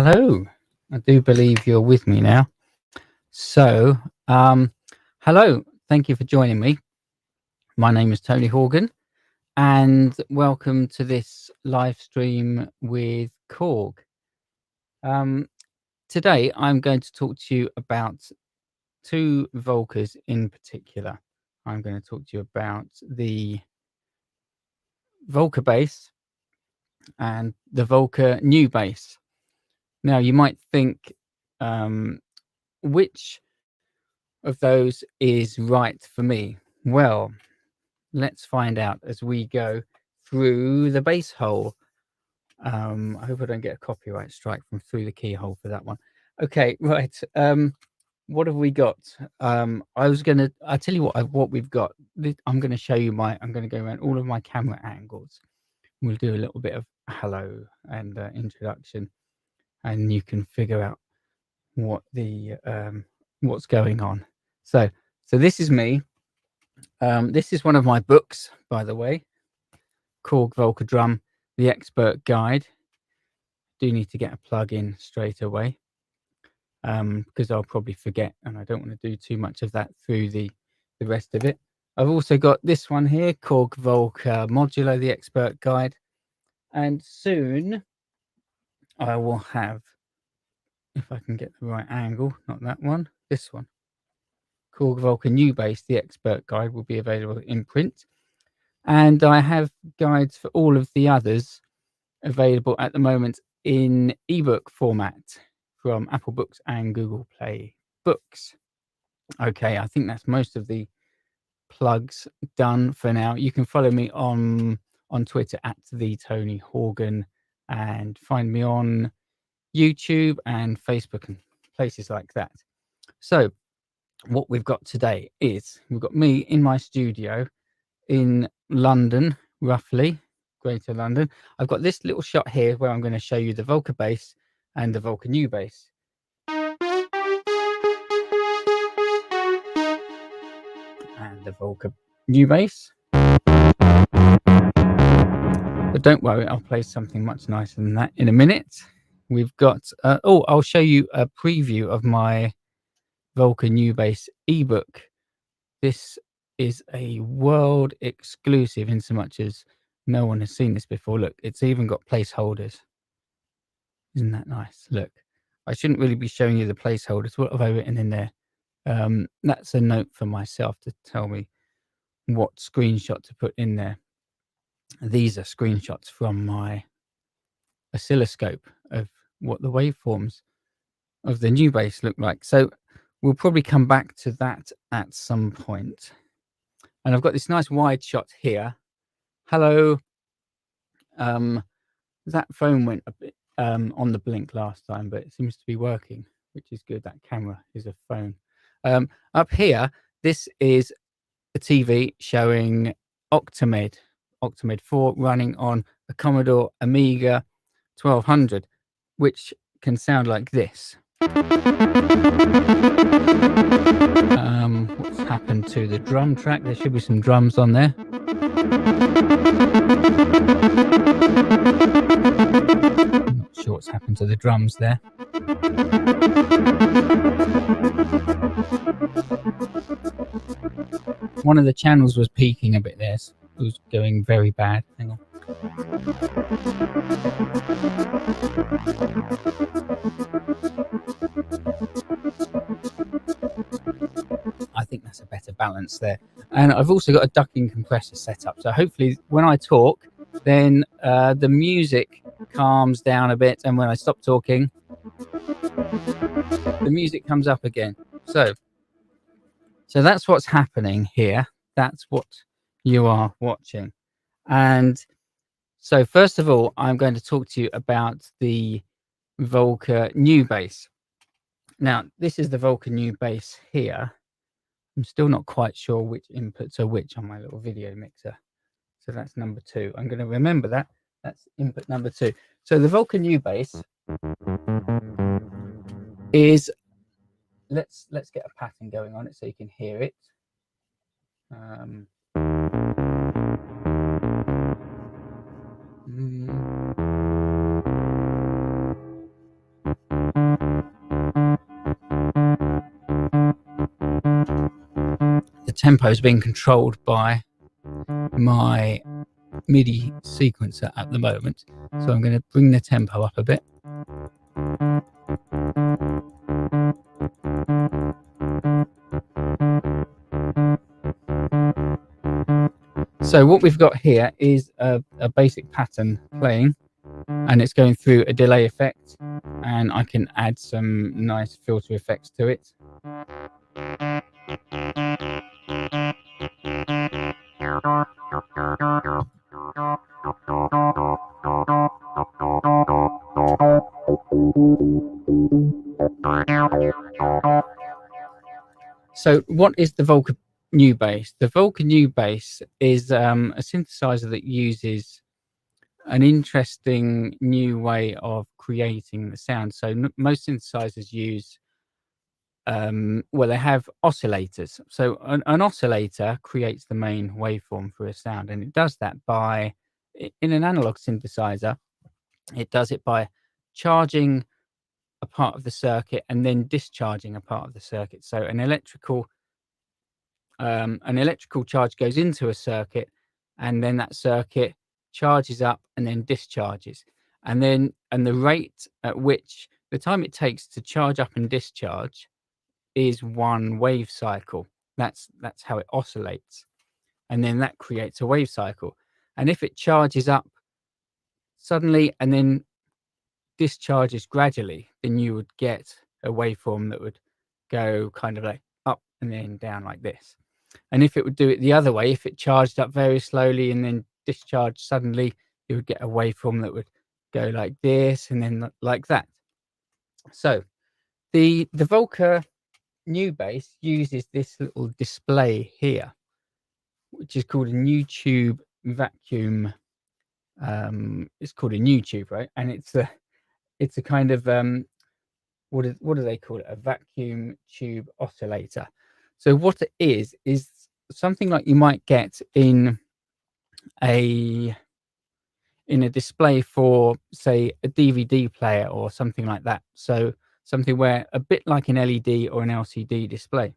Hello, I do believe you're with me now. So, hello, thank you for joining me. My name is Tony Horgan, and welcome to this live stream with KORG. Today, I'm going to talk to you about two Volcas in particular. I'm going to talk to you about the Volca Bass and the Volca Nu-Bass. Now, you might think, which of those is right for me? Well, let's find out as we go through the bass hole. I hope I don't get a copyright strike from through the keyhole for that one. Okay, right. What have we got? I'll tell you what we've got. I'm going to show you I'm going to go around all of my camera angles. We'll do a little bit of hello and introduction, and you can figure out what the what's going on. So this is me. This is one of my books, by the way. KORG VOLCA Drum, the Expert Guide. Do need to get a plug in straight away, because I'll probably forget, and I don't want to do too much of that through the rest of it. I've also got this one here, KORG VOLCA Modulo, the Expert Guide, and soon I will have, if I can get the right angle, not that one, this one. KORG VOLCA Nu-Bass, the Expert Guide, will be available in print. And I have guides for all of the others available at the moment in ebook format from Apple Books and Google Play Books. Okay, I think that's most of the plugs done for now. You can follow me on Twitter at the Tony Horgan, and find me on YouTube and Facebook and places like that. So what we've got today is we've got me in my studio in London, roughly Greater London. I've got this little shot here where I'm going to show you the Volca Bass and the Volca Nu-Bass. And the Volca Nu-Bass. But don't worry, I'll play something much nicer than that in a minute. We've got I'll show you a preview of my Volca Nu-Bass ebook. This is a world exclusive in so much as no one has seen this before. Look, it's even got placeholders. Isn't that nice? Look, I shouldn't really be showing you the placeholders. What have I written in there? That's a note for myself to tell me what screenshot to put in there. These are screenshots from my oscilloscope of what the waveforms of the Nu-Bass look like. So we'll probably come back to that at some point. And I've got this nice wide shot here. Hello. That phone went a bit on the blink last time, but it seems to be working, which is good. That camera is a phone. Up here, this is a TV showing Octamed 4 running on a Commodore Amiga 1200, which can sound like this. What's happened to the drum track? There should be some drums on there. I'm not sure what's happened to the drums there. One of the channels was peaking a bit there. So it was going very bad. Hang on. I think that's a better balance there. And I've also got a ducking compressor set up. So hopefully when I talk, then the music calms down a bit. And when I stop talking, the music comes up again. So that's what's happening here. That's what you are watching. And so first of all, I'm going to talk to you about the Volca Nu-Bass. Now, this is the Volca Nu-Bass here. I'm still not quite sure which inputs are which on my little video mixer. So that's number 2. I'm going to remember that. That's input number 2. So the Volca Nu-Bass is, let's get a pattern going on it so you can hear it. tempo is being controlled by my MIDI sequencer at the moment. So I'm going to bring the tempo up a bit. So what we've got here is a basic pattern playing, and it's going through a delay effect, and I can add some nice filter effects to it. So what is the Volca Nu-Bass? The Volca Nu-Bass is a synthesizer that uses an interesting new way of creating the sound. So most synthesizers use, well, they have oscillators. So an oscillator creates the main waveform for a sound, and it does that by, in an analog synthesizer, it does it by charging a part of the circuit and then discharging a part of the circuit. So an electrical charge goes into a circuit, and then that circuit charges up and then discharges, and the rate at which, the time it takes to charge up and discharge, is one wave cycle. That's how it oscillates, and then that creates a wave cycle. And if it charges up suddenly and then discharges gradually, then you would get a waveform that would go kind of like up and then down like this. And if it would do it the other way, if it charged up very slowly and then discharged suddenly, you would get a waveform that would go like this and then like that. So the Volca Nu-Bass uses this little display here, which is called a Nu-Tube vacuum. It's called a Nu-Tube, right? And it's a kind of what do they call it? A vacuum tube oscillator. So what it is something like you might get in a display for, say, a DVD player or something like that. So something where, a bit like an LED or an LCD display,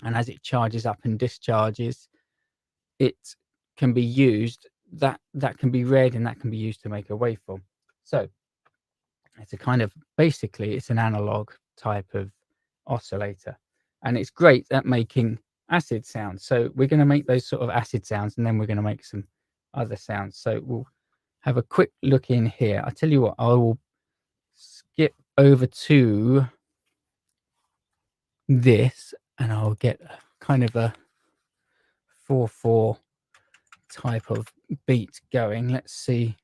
and as it charges up and discharges, it can be used, that can be read, and that can be used to make a waveform. So it's a kind of, basically it's an analog type of oscillator, and it's great at making acid sounds. So we're going to make those sort of acid sounds, and then we're going to make some other sounds. So we'll have a quick look in here. I tell you what, I will skip over to this, and I'll get kind of a 4/4 type of beat going. Let's see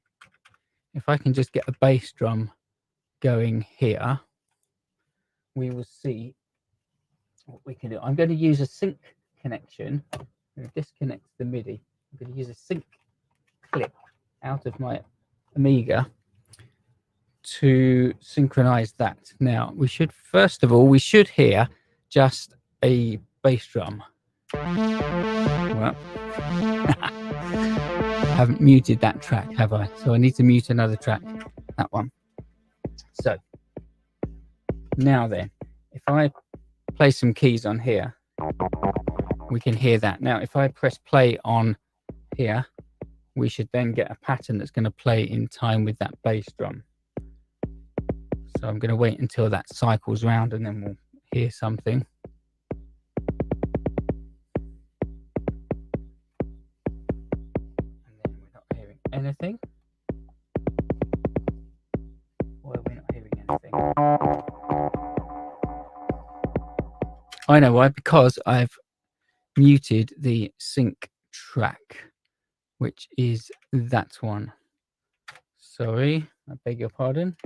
if I can just get a bass drum going here. We will see what we can do. I'm going to use a sync connection. I'm going to disconnect the MIDI. I'm going to use a sync clip out of my Amiga to synchronize that. Now, we should, first of all, we should hear just a bass drum. Well, I haven't muted that track, have I? So I need to mute another track, that one. So now then, if I play some keys on here, we can hear that. Now, if I press play on here, we should then get a pattern that's going to play in time with that bass drum. So I'm going to wait until that cycles round, and then we'll hear something. And then we're not hearing anything. Why are we not hearing anything? I know why, because I've muted the sync track, which is that one. Sorry, I beg your pardon.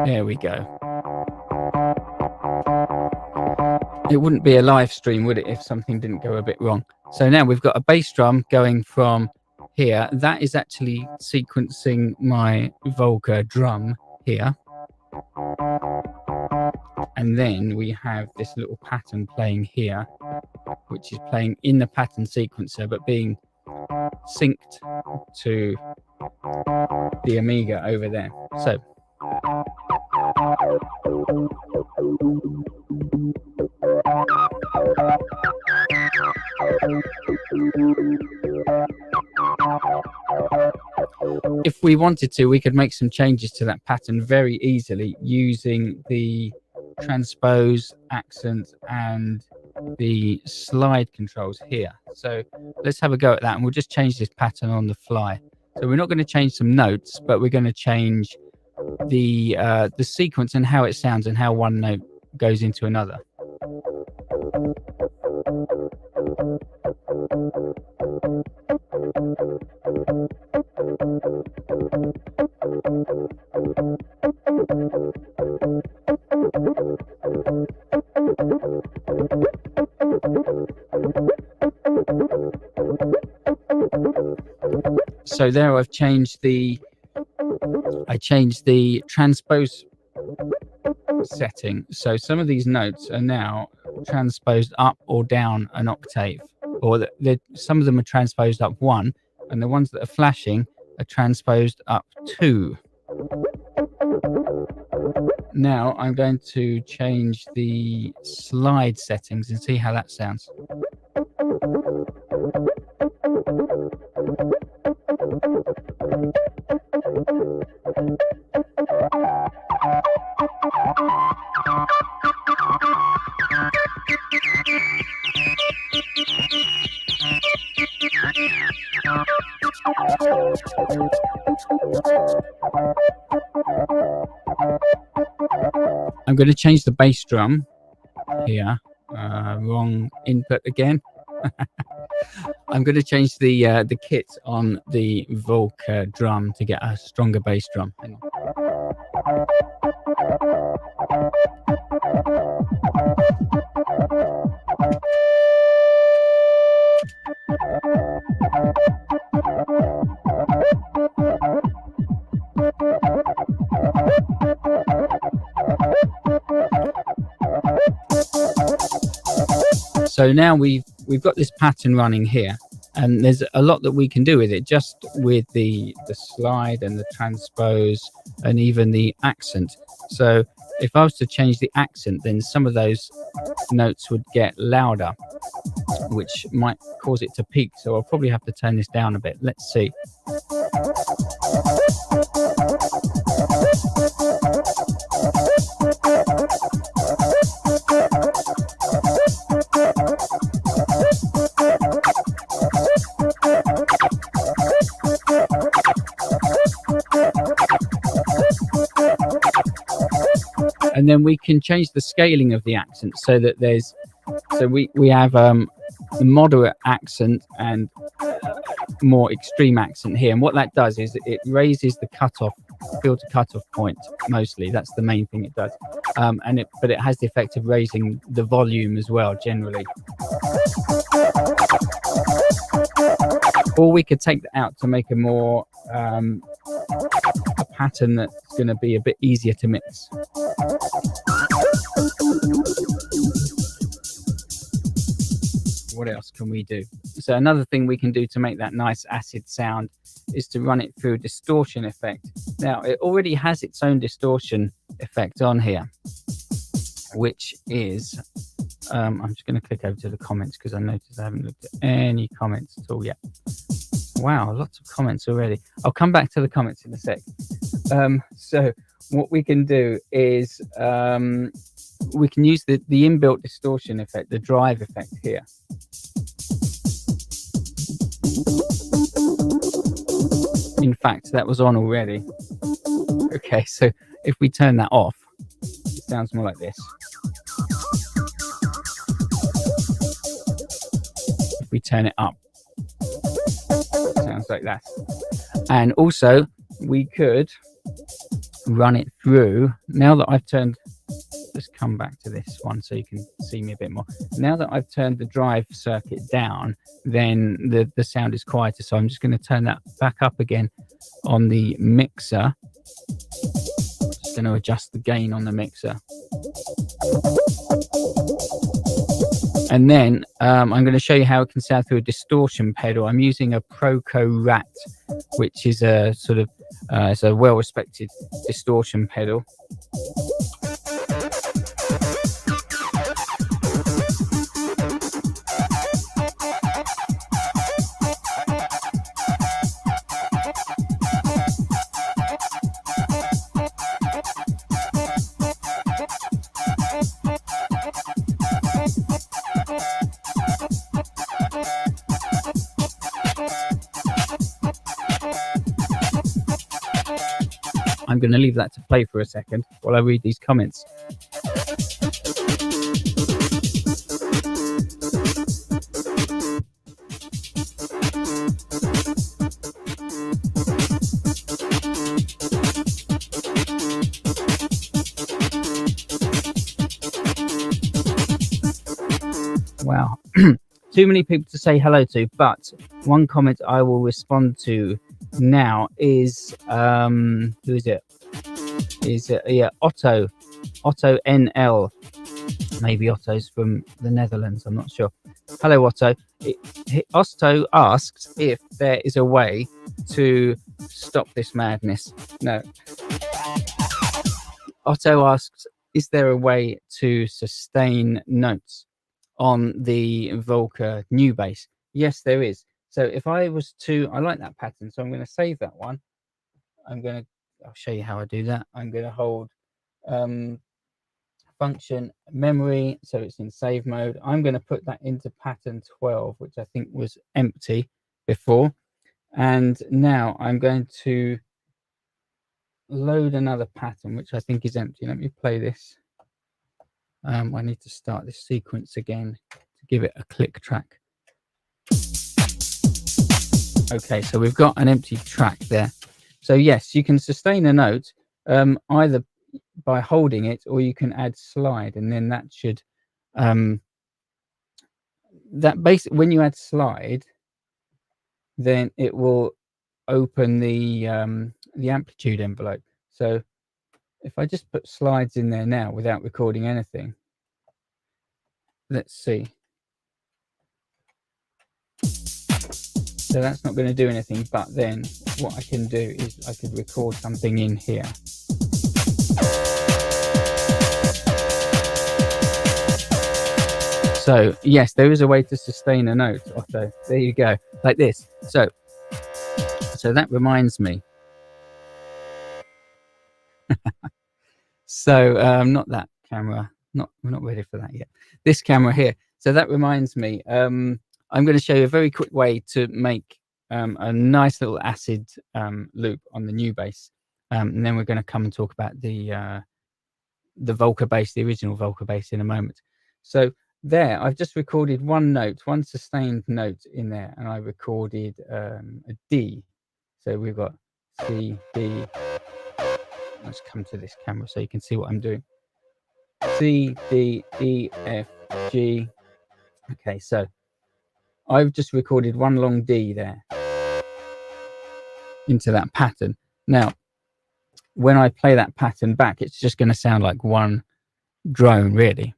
There we go. It wouldn't be a live stream, would it, if something didn't go a bit wrong? So now we've got a bass drum going from here. That is actually sequencing my Volca drum here. And then we have this little pattern playing here, which is playing in the pattern sequencer, but being synced to the Amiga over there. So if we wanted to, we could make some changes to that pattern very easily using the transpose, accent, and the slide controls here. So let's have a go at that, and we'll just change this pattern on the fly. So we're not going to change some notes, but we're going to change the sequence and how it sounds and how one note goes into another. So there I've changed the transpose setting. So some of these notes are now transposed up or down an octave, or some of them are transposed up one, and the ones that are flashing are transposed up two. Now I'm going to change the slide settings and see how that sounds. I'm going to change the bass drum here. Wrong input again. I'm going to change the kit on the Volca drum to get a stronger bass drum. Hang on. So now we've got this pattern running here, and there's a lot that we can do with it, just with the slide and the transpose and even the accent. So if I was to change the accent, then some of those notes would get louder, which might cause it to peak. So I'll probably have to turn this down a bit. Let's see. And then we can change the scaling of the accent so that we have a moderate accent and more extreme accent here. And what that does is it raises the filter cutoff point mostly. That's the main thing it does. But it has the effect of raising the volume as well, generally. Or we could take that out to make a more a pattern that's going to be a bit easier to mix. What else can we do? So another thing we can do to make that nice acid sound is to run it through a distortion effect. Now it already has its own distortion effect on here, which is I'm just going to click over to the comments because I noticed I haven't looked at any comments at all yet. Wow, lots of comments already. I'll come back to the comments in a sec. So what we can do is we can use the inbuilt distortion effect, the drive effect here. In fact, that was on already. Okay, so if we turn that off, it sounds more like this. If we turn it up, it sounds like that. And also, we could run it through. Now that I've turned, let's come back to this one so you can see me a bit more. Now that I've turned the drive circuit down, then the sound is quieter. So I'm just going to turn that back up again on the mixer. Just going to adjust the gain on the mixer. And then I'm going to show you how it can sound through a distortion pedal. I'm using a Proco Rat, which is a sort of It's a well-respected distortion pedal. I'm going to leave that to play for a second while I read these comments. Wow. Too many people to say hello to, but one comment I will respond to now is who is it? Yeah, Otto NL. Maybe Otto's from the Netherlands, I'm not sure. Hello, Otto. Otto asks if there is a way to stop this madness. No. Otto asks, is there a way to sustain notes on the Volca Nu-Bass? Yes, there is. So if I was to, I like that pattern, so I'm going to save that one. I'll show you how I do that. I'm going to hold function memory, so it's in save mode. I'm going to put that into pattern 12, which I think was empty before. And now I'm going to load another pattern, which I think is empty. Let me play this. I need to start this sequence again to give it a click track. Okay, so we've got an empty track there. So yes, you can sustain a note either by holding it, or you can add slide, and then that should when you add slide, then it will open the amplitude envelope. So if I just put slides in there now without recording anything, let's see. So that's not going to do anything, but then what I can do is I could record something in here. So yes, there is a way to sustain a note, Otto. There you go, like this. So that reminds me. So not that camera. We're not ready for that yet. This camera here. So that reminds me. I'm going to show you a very quick way to make a nice little acid loop on the Nu-Bass, and then we're going to come and talk about the Volca bass, the original Volca bass, in a moment. So there, I've just recorded one note, one sustained note in there, and I recorded a D. So we've got C, D. Let's come to this camera so you can see what I'm doing. C, D, E, F, G. Okay, so I've just recorded one long D there into that pattern. Now, when I play that pattern back, it's just going to sound like one drone, really.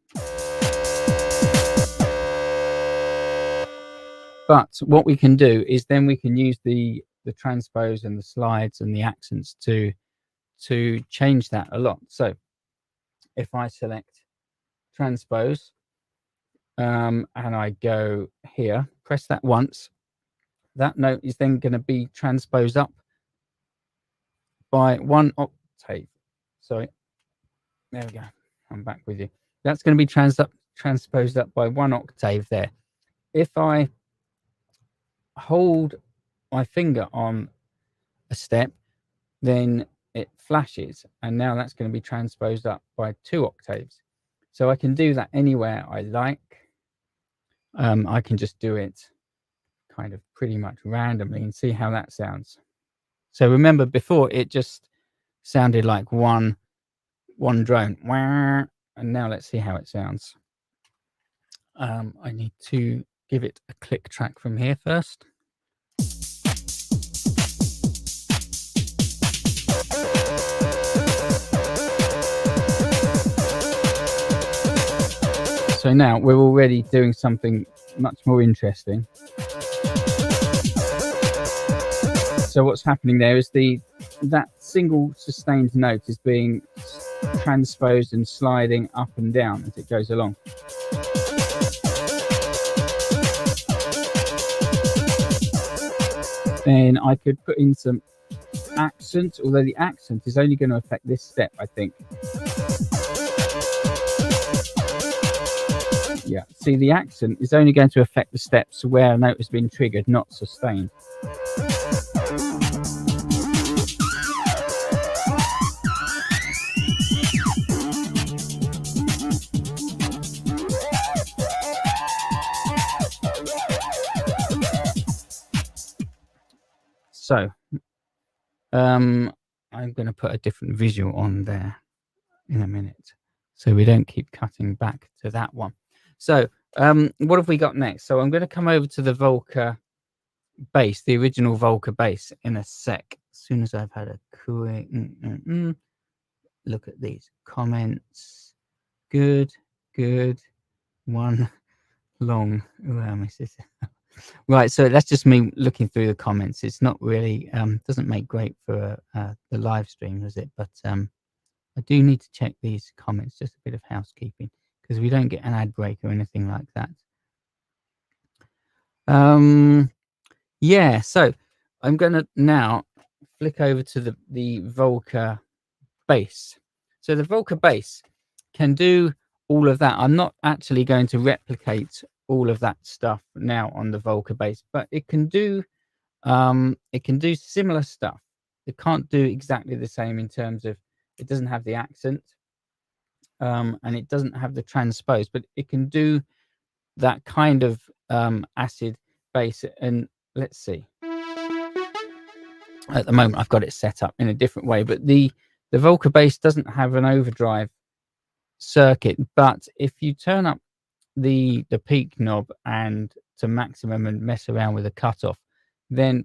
But what we can do is then we can use the transpose and the slides and the accents to change that a lot. So if I select transpose and I go here, press that once, that note is then going to be transposed up by 1 octave. Sorry, there we go. I'm back with you. That's going to be transposed up by 1 octave there. If I hold my finger on a step, then it flashes, and now that's going to be transposed up by 2 octaves. So I can do that anywhere I like. I can just do it kind of pretty much randomly and see how that sounds. So remember, before it just sounded like one drone, and now let's see how it sounds. I need to give it a click track from here first. So now we're already doing something much more interesting. So what's happening there is the that single sustained note is being transposed and sliding up and down as it goes along. Then I could put in some accent, although the accent is only going to affect this step, I think. Yeah, see, the accent is only going to affect the steps where a note has been triggered, not sustained. So, I'm going to put a different visual on there in a minute, so we don't keep cutting back to that one. So, what have we got next? So I'm going to come over to the Volca bass, the original Volca bass, in a sec. As soon as I've had a quick look at these comments. Good. One long. Right, so that's just me looking through the comments. It's not really doesn't make great for the live stream, does it? But I do need to check these comments, just a bit of housekeeping, because we don't get an ad break or anything like that. Yeah, so I'm going to now flick over to the Volca bass. So the Volca bass can do all of that. I'm not actually going to replicate all of that stuff now on the Volca bass, but it can do similar stuff. It can't do exactly the same in terms of it doesn't have the accent, and it doesn't have the transpose, but it can do that kind of acid bass. And let's see. At the moment, I've got it set up in a different way, but the Volca bass doesn't have an overdrive circuit. But if you turn up the peak knob and to maximum and mess around with the cutoff, then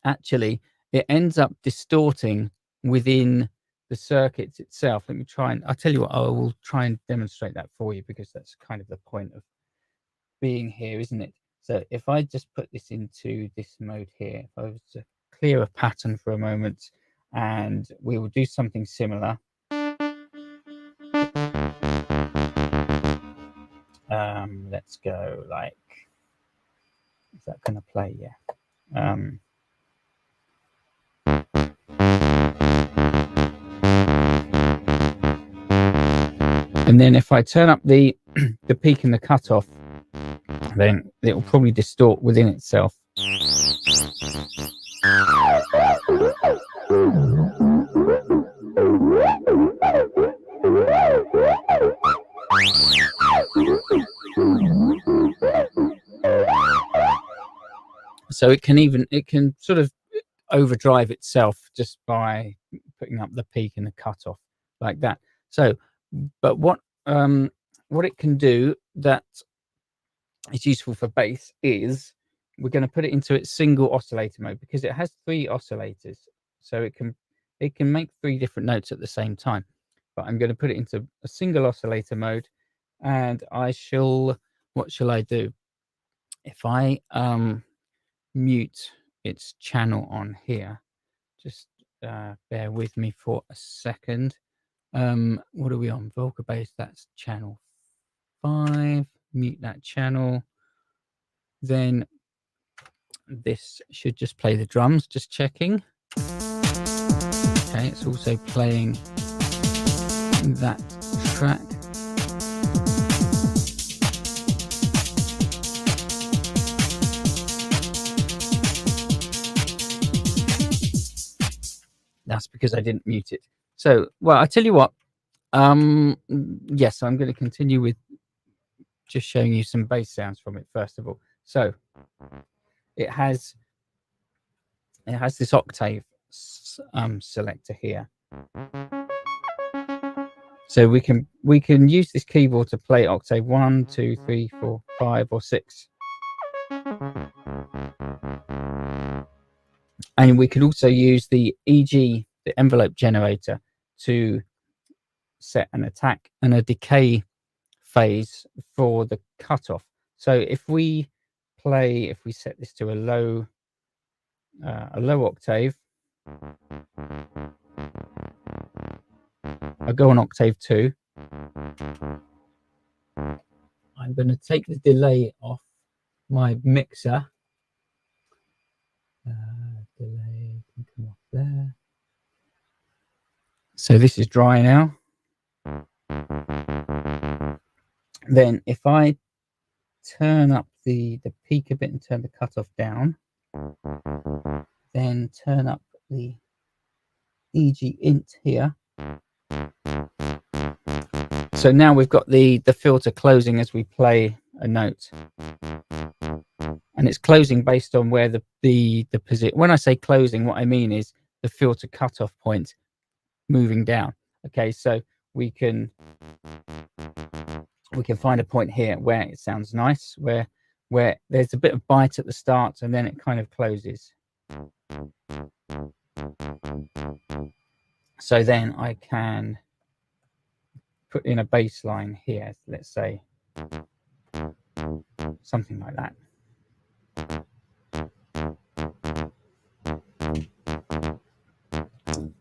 actually it ends up distorting within the circuits itself. Let me try and I'll tell you what, I will try and demonstrate that for you, because that's kind of the point of being here, isn't it? So if I just put this into this mode here, if I was to clear a pattern for a moment, and we will do something similar. Let's go like, is that going to play? Yeah. And then if I turn up the peak and the cutoff, then it will probably distort within itself. So it can sort of overdrive itself just by putting up the peak and the cutoff like that. So, but what it can do that is useful for bass is we're going to put it into its single oscillator mode, because it has 3 oscillators, so it can make 3 different notes at the same time. But I'm going to put it into a single oscillator mode, and what shall I do? If I mute its channel on here, just bear with me for a second. What are we on? Volca bass, that's channel 5. Mute that channel. Then this should just play the drums, just checking. Okay, it's also playing that track. That's because I didn't mute it. So, well, I tell you what, yes, I'm going to continue with just showing you some bass sounds from it first of all. So it has this octave selector here. So we can use this keyboard to play octave 1, 2, 3, 4, 5, or 6. And we can also use the EG, the envelope generator, to set an attack and a decay phase for the cutoff. So if we set this to a low octave, I'll go on octave 2. I'm going to take the delay off my mixer. Delay can come off there. So this is dry now. Then if I turn up the peak a bit and turn the cutoff down, then turn up the EG int here. So now we've got the filter closing as we play a note, and it's closing based on where the position. When I say closing, what I mean is the filter cutoff point moving down. Okay, so we can find a point here where it sounds nice, where there's a bit of bite at the start and then it kind of closes. So then I can put in a bass line here, let's say something like that.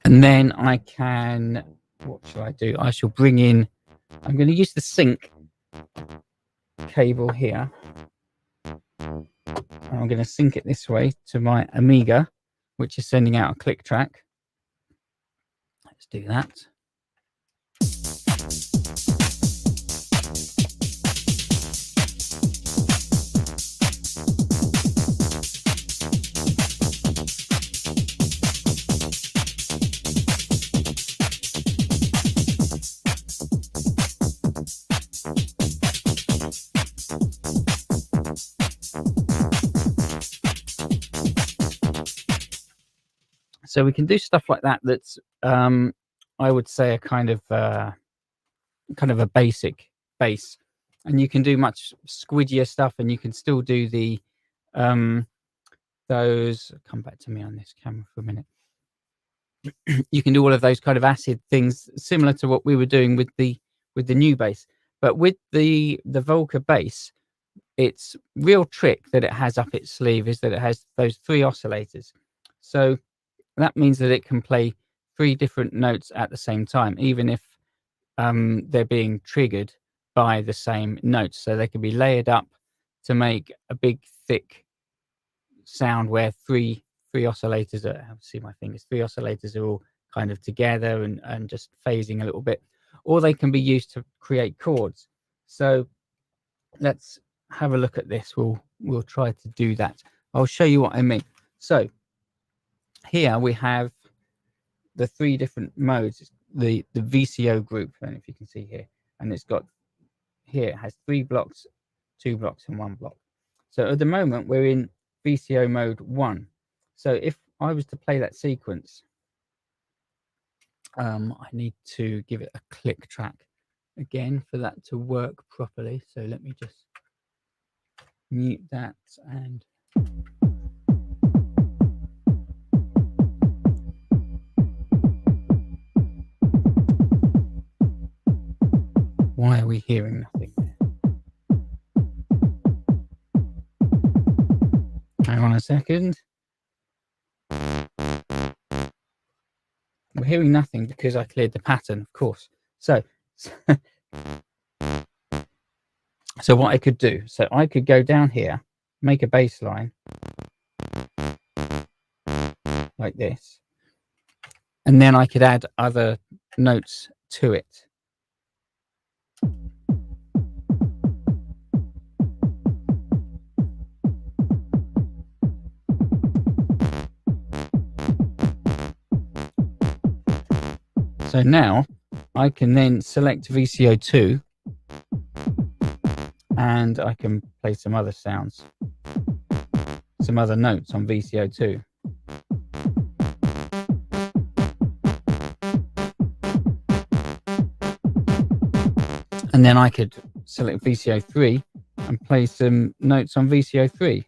And then I can, what shall I do? I shall bring in, I'm going to use the sync cable here. And I'm going to sync it this way to my Amiga, which is sending out a click track. Let's do that. So we can do stuff like that. That's I would say a kind of a basic bass, and you can do much squidgier stuff, and you can still do the those. Come back to me on this camera for a minute. You can do all of those kind of acid things, similar to what we were doing with the Nu-Bass, but with the Volca bass, its real trick that it has up its sleeve is that it has those 3 oscillators. So that means that it can play 3 different notes at the same time, even if they're being triggered by the same notes. So they can be layered up to make a big, thick sound where 3 oscillators are, see my fingers, 3 oscillators are all kind of together and just phasing a little bit. Or they can be used to create chords. So let's have a look at this. We'll try to do that. I'll show you what I mean. So here we have the 3 different modes, the VCO group, and if you can see here, and it's got here, it has 3 blocks, 2 blocks and 1 block. So at the moment we're in VCO mode 1. So if I was to play that sequence, I need to give it a click track again for that to work properly. So let me just mute that and why are we hearing nothing there? Hang on a second. We're hearing nothing because I cleared the pattern, of course. So what I could do, so I could go down here, make a bass line like this, and then I could add other notes to it. So now I can then select VCO2 and I can play some other sounds, some other notes on VCO2. And then I could select VCO3 and play some notes on VCO3.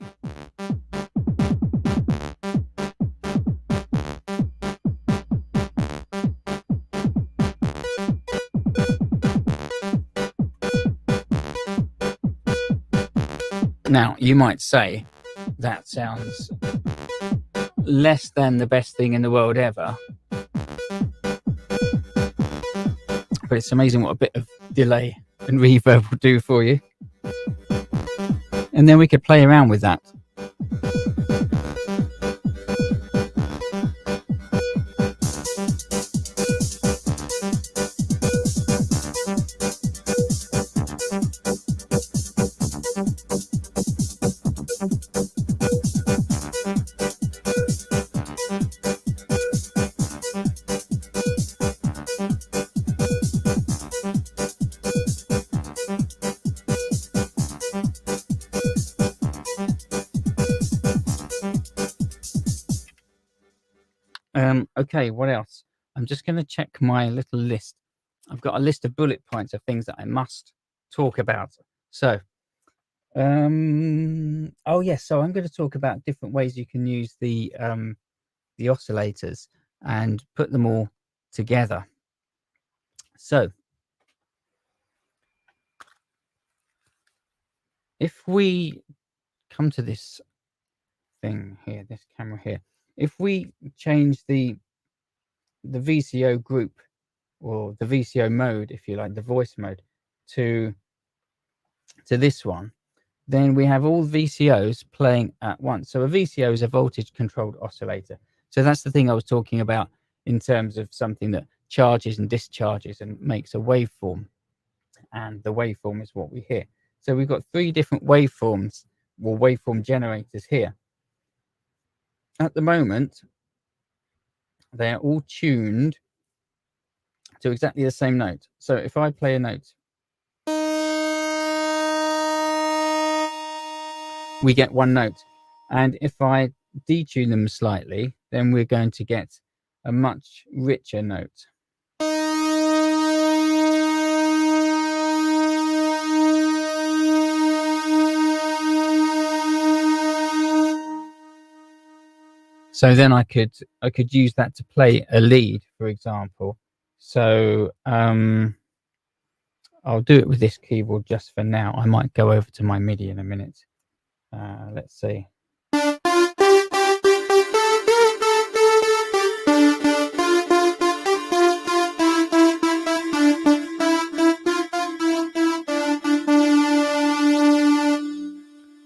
Now, you might say that sounds less than the best thing in the world ever. But it's amazing what a bit of delay and reverb will do for you. And then we could play around with that. Okay, what else? I'm just going to check my little list. I've got a list of bullet points of things that I must talk about. So, oh yes, so I'm going to talk about different ways you can use the oscillators and put them all together. So, if we come to this thing here, this camera here, if we change the VCO group, or the VCO mode, if you like, the voice mode, to this one, then we have all VCOs playing at once. So a VCO is a voltage controlled oscillator. So that's the thing I was talking about in terms of something that charges and discharges and makes a waveform. And the waveform is what we hear. So we've got 3 different waveforms, or waveform generators here. At the moment, they are all tuned to exactly the same note. So if I play a note, we get one note. And if I detune them slightly, then we're going to get a much richer note. So then I could use that to play a lead, for example. So I'll do it with this keyboard just for now. I might go over to my MIDI in a minute. Let's see.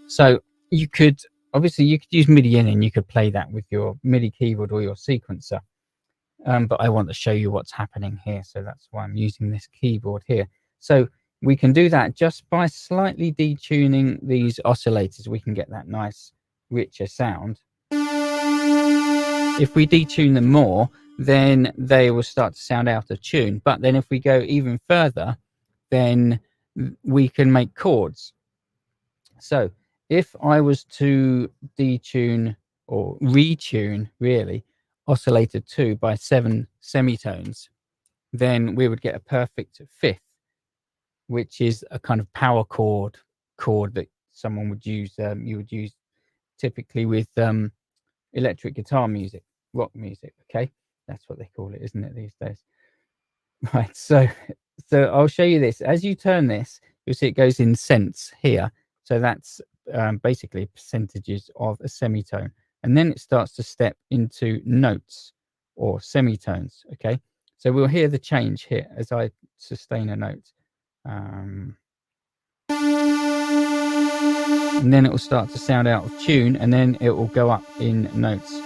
So you could, obviously you could use MIDI in and you could play that with your MIDI keyboard or your sequencer. But I want to show you what's happening here. So that's why I'm using this keyboard here. So we can do that just by slightly detuning these oscillators. We can get that nice, richer sound. If we detune them more, then they will start to sound out of tune. But then if we go even further, then we can make chords. So if I was to detune or retune, really, oscillator 2 by 7 semitones, then we would get a perfect 5th, which is a kind of power chord that someone would use. You would use typically with electric guitar music, rock music. Okay, that's what they call it, isn't it, these days? Right. So I'll show you this. As you turn this, you'll see it goes in cents here. So that's basically percentages of a semitone, and then it starts to step into notes or semitones. Okay, so we'll hear the change here as I sustain a note, and then it will start to sound out of tune, and then it will go up in notes.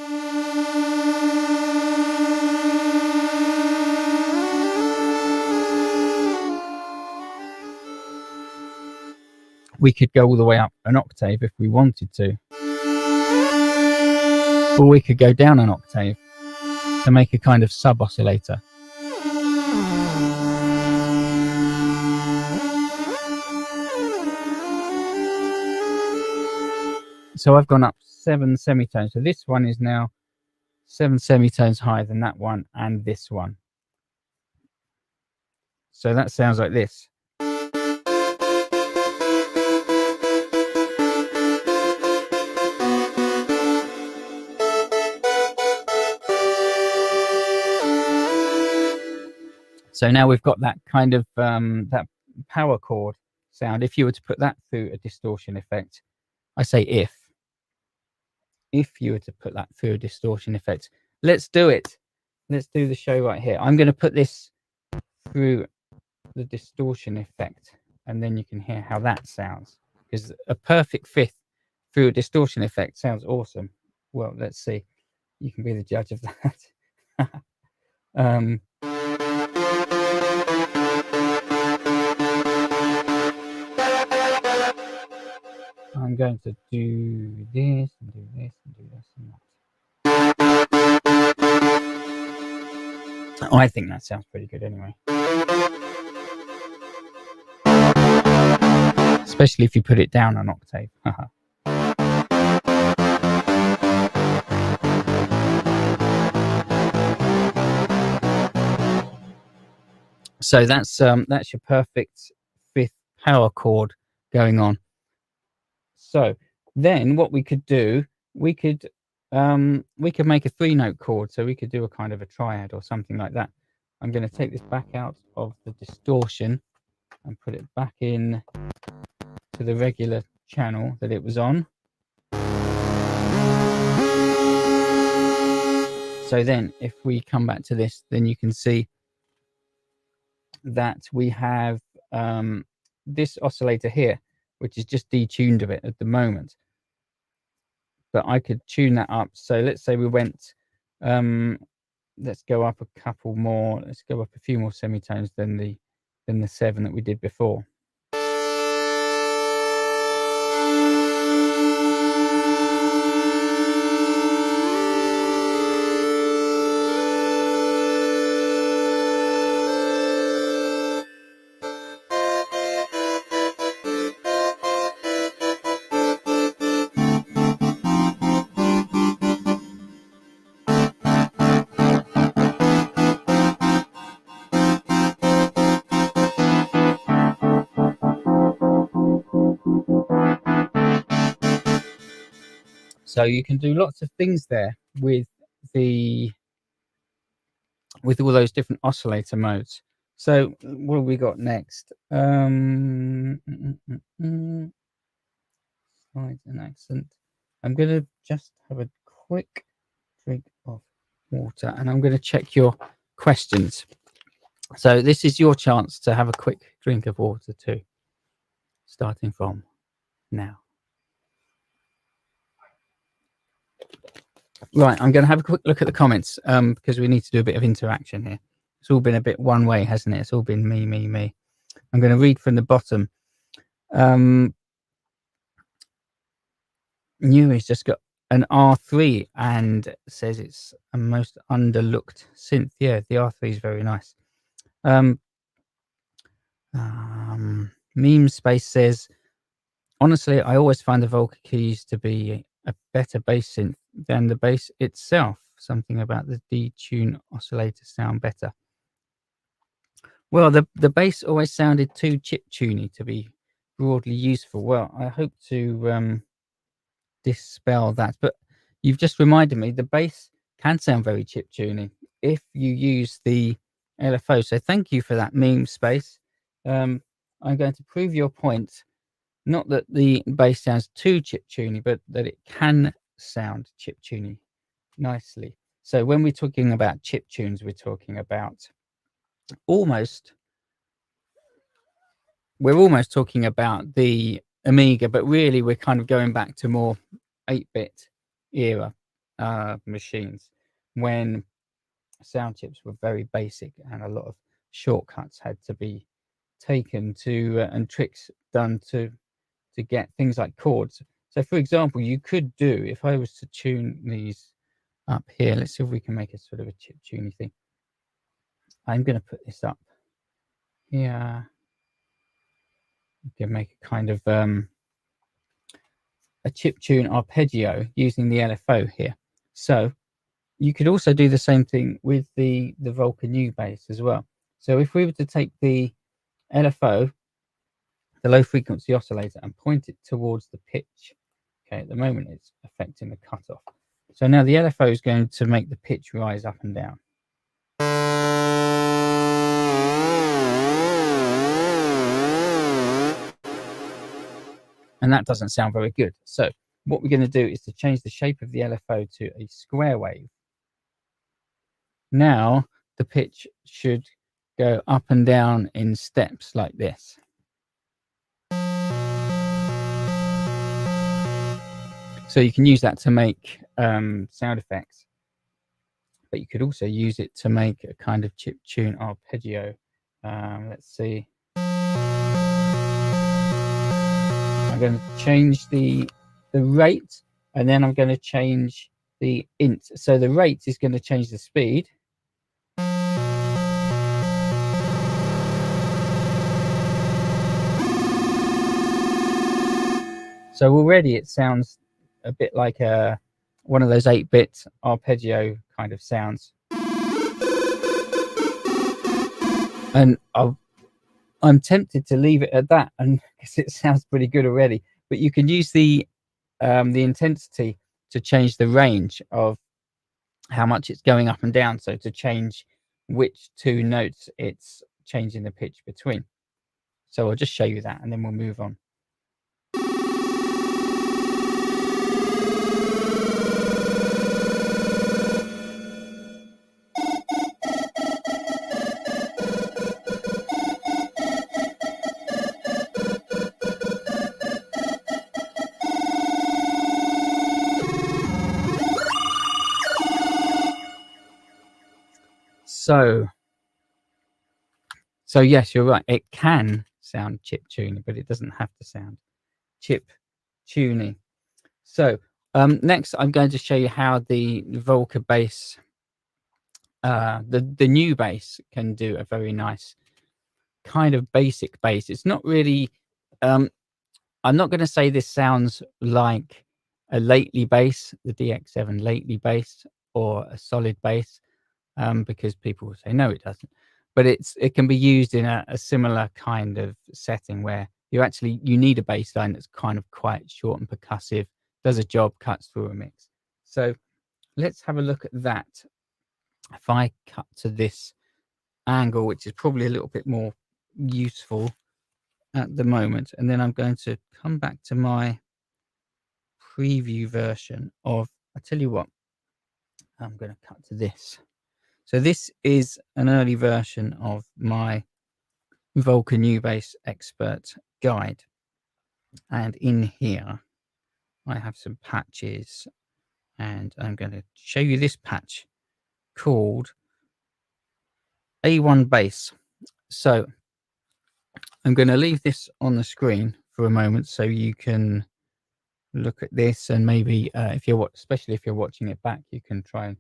We could go all the way up an octave if we wanted to, or we could go down an octave to make a kind of sub oscillator. So I've gone up 7 semitones. So this one is now 7 semitones higher than that one and this one. So that sounds like this. So now we've got that kind of that power chord sound. If you were to put that through a distortion effect, I say if, if you were to put that through a distortion effect. Let's do it. Let's do the show right here. I'm going to put this through the distortion effect, and then you can hear how that sounds, because a perfect fifth through a distortion effect sounds awesome. Well, let's see. You can be the judge of that. I'm going to do this and do this and do this and that. I think that sounds pretty good anyway. Especially if you put it down an octave. So that's your perfect fifth power chord going on. So then what we could do, we could make a 3-note chord. So we could do a kind of a triad or something like that. I'm going to take this back out of the distortion and put it back in to the regular channel that it was on. So then if we come back to this, then you can see that we have this oscillator here, which is just detuned a bit at the moment. But I could tune that up. So let's say we went, let's go up a couple more. Let's go up a few more semitones than the 7 that we did before. So you can do lots of things there with all those different oscillator modes. So what have we got next? Slides and accent. I'm going to just have a quick drink of water, and I'm going to check your questions. So this is your chance to have a quick drink of water too, starting from now. Right, I'm going to have a quick look at the comments because we need to do a bit of interaction here. It's all been a bit one way, hasn't it? It's all been me, me, me. I'm going to read from the bottom. Nuri's just got an R3 and says it's a most underlooked synth. Yeah, the R3 is very nice. Meme Space says, honestly, I always find the Volca keys to be a better bass synth than the bass itself. Something about the detune oscillator sound better. Well, the bass always sounded too chiptuney to be broadly useful. Well, I hope to dispel that, but you've just reminded me the bass can sound very chiptuney if you use the LFO. So thank you for that, Meme Space. I'm going to prove your point. Not that the bass sounds too chiptuney, but that it can sound chiptuney nicely. So when we're talking about chiptunes, we're talking about we're almost talking about the Amiga, but really we're kind of going back to more 8-bit era machines when sound chips were very basic and a lot of shortcuts had to be taken to and tricks done to get things like chords. So for example, you could do, if I was to tune these up here, let's see if we can make a sort of a chip tuney thing. I'm going to put this up here. You can make a kind of a chip tune arpeggio using the LFO here. So you could also do the same thing with the Volca Nu-Bass as well. So if we were to take the LFO, the low frequency oscillator, and point it towards the pitch, okay, at the moment it's affecting the cutoff. So now the LFO is going to make the pitch rise up and down. And that doesn't sound very good. So what we're going to do is to change the shape of the LFO to a square wave. Now the pitch should go up and down in steps like this. So you can use that to make sound effects, but you could also use it to make a kind of chiptune arpeggio. Let's see. I'm going to change the rate, and then I'm going to change the int. So the rate is going to change the speed. So already it sounds a bit like one of those 8-bit arpeggio kind of sounds. And I'm tempted to leave it at that, and because it sounds pretty good already. But you can use the intensity to change the range of how much it's going up and down. So to change which two notes it's changing the pitch between. So I'll just show you that, and then we'll move on. So yes, you're right. It can sound chiptune, but it doesn't have to sound chiptune. So next, I'm going to show you how the Volca bass, the Nu-Bass, can do a very nice kind of basic bass. It's not really. I'm not going to say this sounds like a lately bass, the DX7 lately bass, or a solid bass, because people will say no, it doesn't. But it can be used in a similar kind of setting where you need a bass line that's kind of quite short and percussive, does a job, cuts through a mix. So let's have a look at that. If I cut to this angle, which is probably a little bit more useful at the moment, and then I'm going to come back to my preview version of, I tell you what, I'm going to cut to this. So this is an early version of my Volca Nu-Bass Expert Guide. And in here, I have some patches, and I'm going to show you this patch called A1 Bass. So I'm going to leave this on the screen for a moment so you can look at this, and maybe especially if you're watching it back, you can try and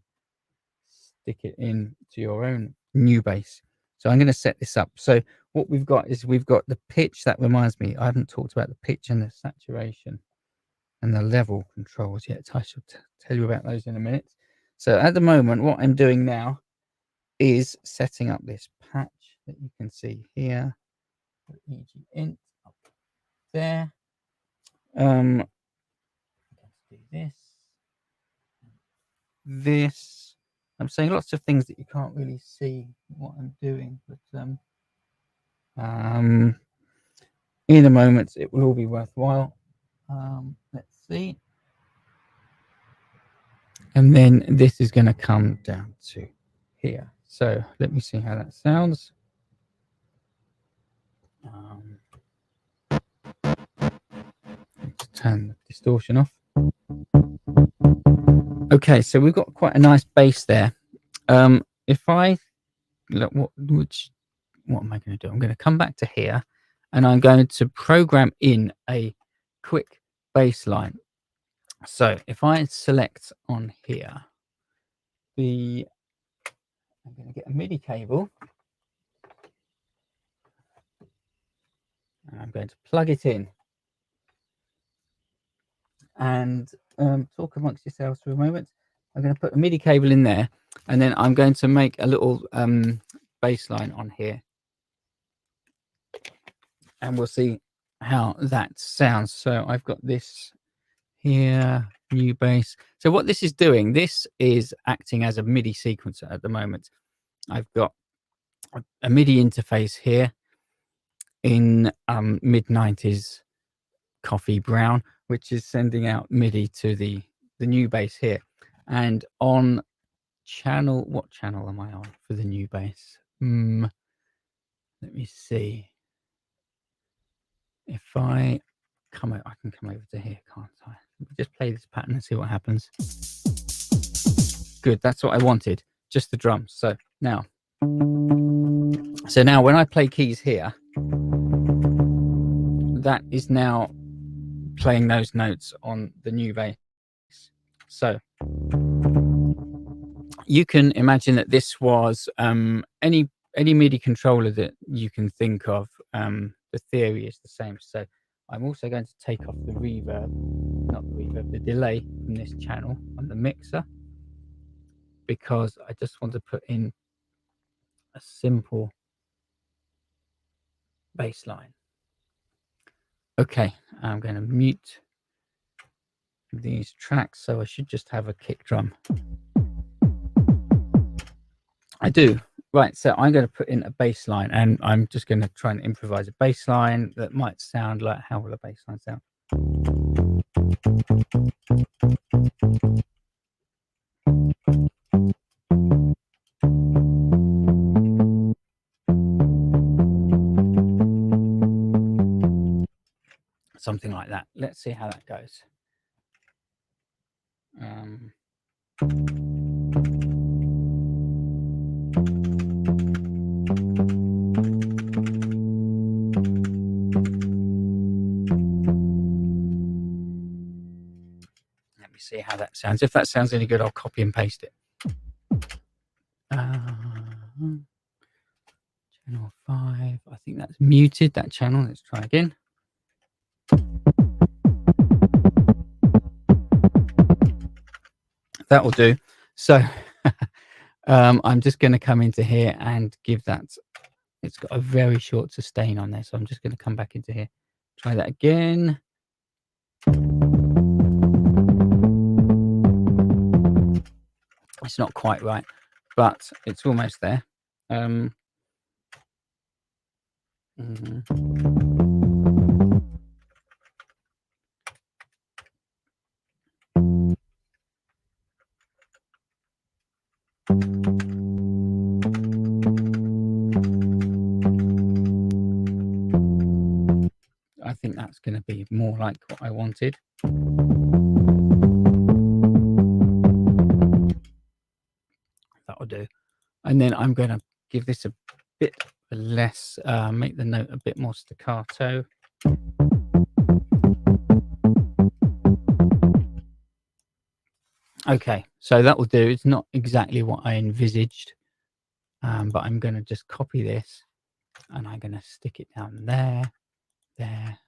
stick it in to your own Nu-Bass. So I'm going to set this up. So what we've got is we've got the pitch. That reminds me, I haven't talked about the pitch and the saturation and the level controls yet. I shall tell you about those in a minute. So at the moment, what I'm doing now is setting up this patch that you can see here. EG int up there. Let's do this. I'm saying lots of things that you can't really see what I'm doing, but in a moment it will all be worthwhile. Let's see. And then this is going to come down to here. So let me see how that sounds. Let's turn the distortion off. Okay, so we've got quite a nice bass there. If I look, what am I going to do? I'm going to come back to here, and I'm going to program in a quick bass line. So if I select on here, I'm going to get a MIDI cable, and I'm going to plug it in, and talk amongst yourselves for a moment. I'm going to put a MIDI cable in there, and then I'm going to make a little bass line on here, and we'll see how that sounds. So I've got this here, Nu-Bass. So what this is doing, this is acting as a MIDI sequencer at the moment. I've got a MIDI interface here in mid-90s coffee brown, which is sending out MIDI to the Nu-Bass here. And on channel, what channel am I on for the Nu-Bass? Let me see. If I come out, I can come over to here, can't I? Just play this pattern and see what happens. Good, that's what I wanted, just the drums. So now when I play keys here, that is now playing those notes on the Nu-Bass. So you can imagine that this was any MIDI controller that you can think of. The theory is the same. So I'm also going to take off the reverb, not the reverb, the delay from this channel on the mixer, because I just want to put in a simple bass line. Okay, I'm going to mute these tracks, so I should just have a kick drum. I do. Right, so I'm going to put in a bass line, and I'm just going to try and improvise a bass line that might sound like, how will a bass line sound? Something like that. Let's see how that goes. Let me see how that sounds. If that sounds any good, I'll copy and paste it. Channel 5. I think that's muted, that channel. Let's try again. That will do. So I'm just going to come into here and give that, it's got a very short sustain on there, so I'm just going to come back into here, try that again. It's not quite right, but it's almost there. I think that's going to be more like what I wanted. That'll do. And then I'm going to give this a bit less, make the note a bit more staccato. Okay, so that will do. It's not exactly what I envisaged, but I'm going to just copy this and I'm going to stick it down there, there,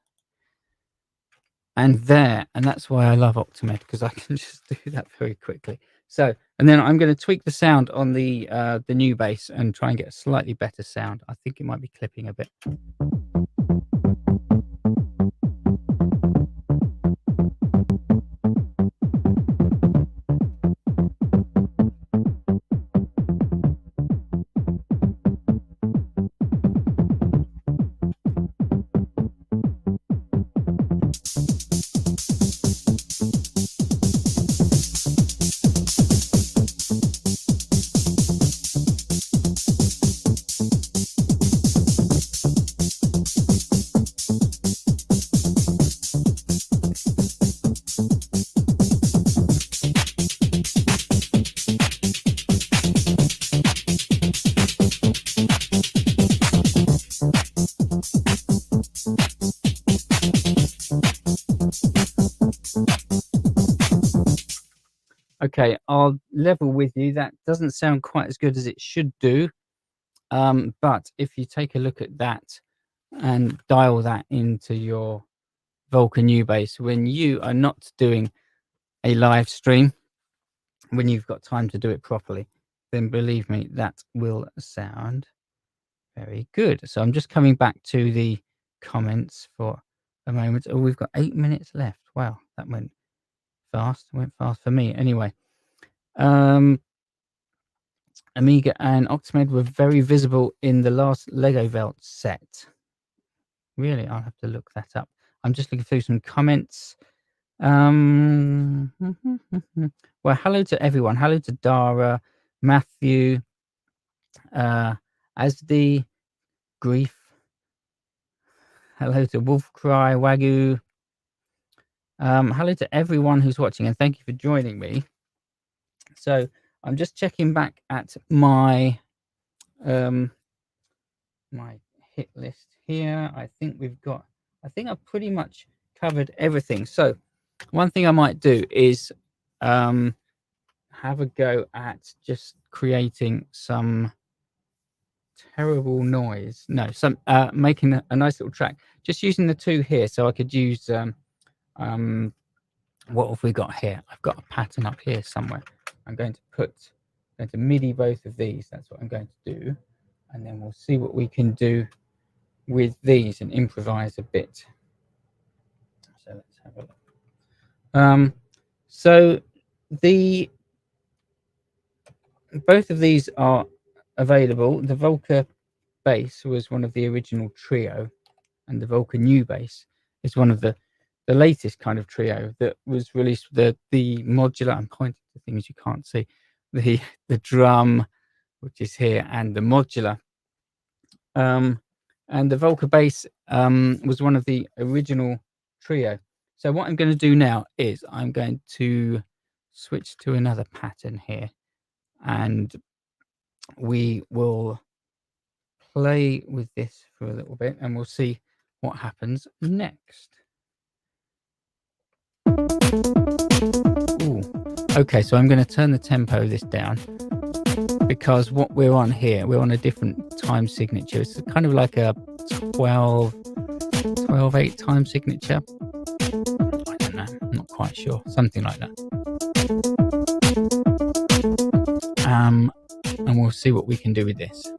and there. And that's why I love Optimed, because I can just do that very quickly. So, and then I'm going to tweak the sound on the Nu-Bass and try and get a slightly better sound. I think it might be clipping a bit. Okay, I'll level with you. That doesn't sound quite as good as it should do. But if you take a look at that and dial that into your Volca Nu-Bass, when you are not doing a live stream, when you've got time to do it properly, then believe me, that will sound very good. So I'm just coming back to the comments for a moment. Oh, we've got 8 minutes left. Wow, that went fast. It went fast for me. Anyway, Amiga and Optimed were very visible in the last Lego Velt set. Really, I'll have to look that up. I'm just looking through some comments. Well, hello to everyone. Hello to Dara, Matthew, Asdi, Grief. Hello to Wolf Cry, Wagyu. Hello to everyone who's watching, and thank you for joining me. So I'm just checking back at my my hit list here. I think I've pretty much covered everything. So one thing I might do is have a go at just creating some terrible noise. No, some making a nice little track. Just using the two here, so I could use what have we got here? I've got a pattern up here somewhere. I'm going to MIDI both of these. That's what I'm going to do, and then we'll see what we can do with these and improvise a bit. So let's have a look. So both of these are available. The Volca Bass was one of the original trio, and the Volca Nu-Bass is one of the latest kind of trio that was released. The modular, I'm pointing to things you can't see, the drum, which is here, and the modular. And the Volca Bass was one of the original trio. So what I'm going to do now is I'm going to switch to another pattern here, and we will play with this for a little bit, and we'll see what happens next. Ooh. Okay, so I'm going to turn the tempo of this down, because what we're on here, we're on a different time signature. It's kind of like a 12/8 time signature. I don't know, I'm not quite sure, something like that. And we'll see what we can do with this.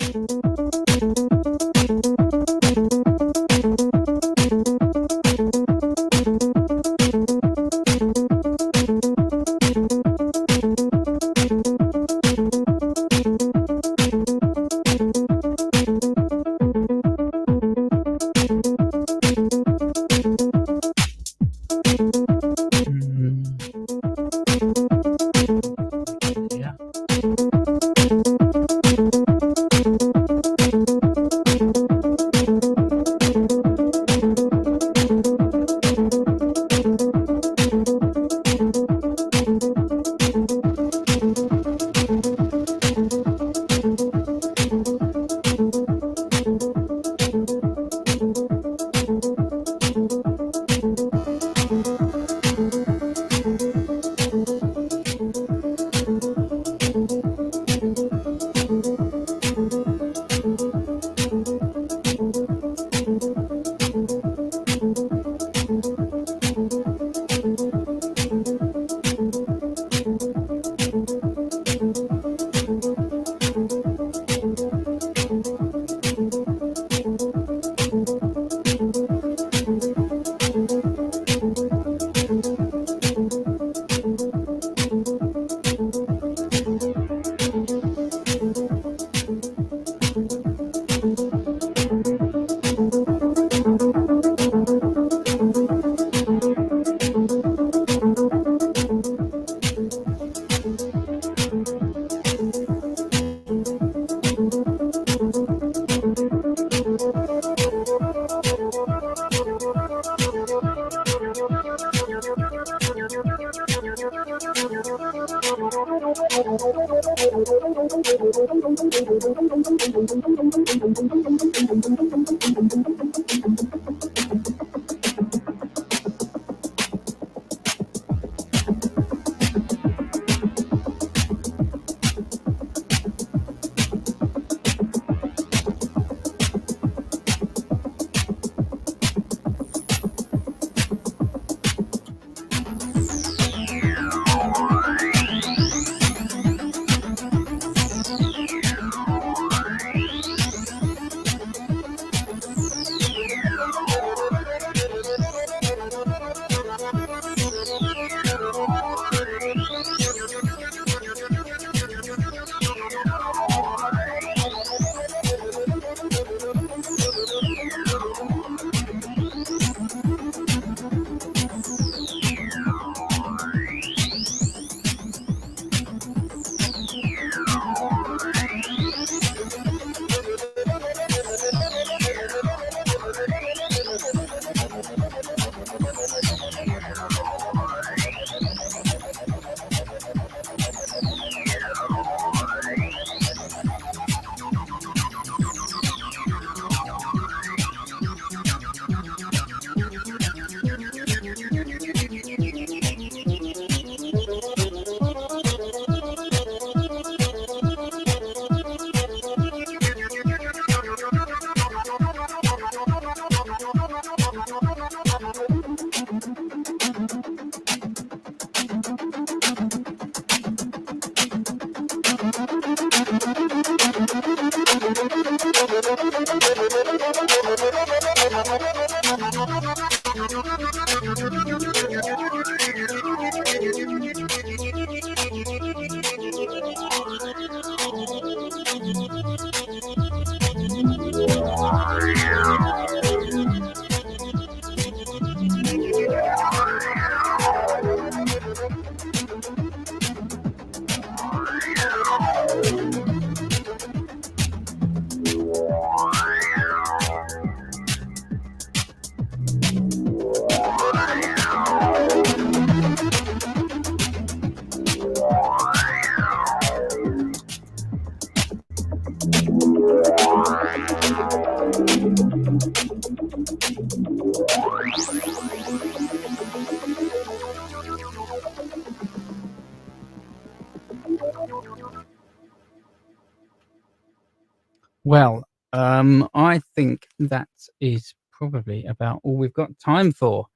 Well, I think that is probably about all we've got time for.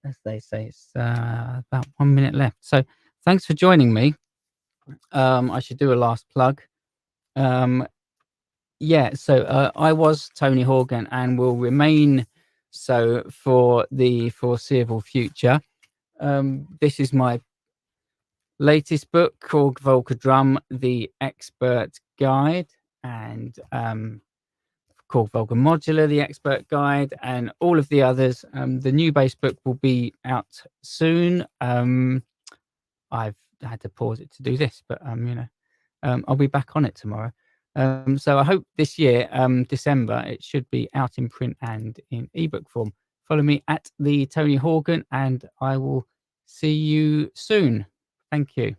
As they say, it's about 1 minute left. So thanks for joining me. I should do a last plug. Yeah, so I was Tony Horgan and will remain so for the foreseeable future. This is my latest book, KORG VOLCA Drum, the Expert Guide, and KORG VOLCA Modular, the Expert Guide, and all of the others. The nu-Bass book will be out soon. I've had to pause it to do this, but I'll be back on it tomorrow. So I hope this year, December, it should be out in print and in ebook form. Follow me at the Tony Horgan, and I will see you soon. Thank you.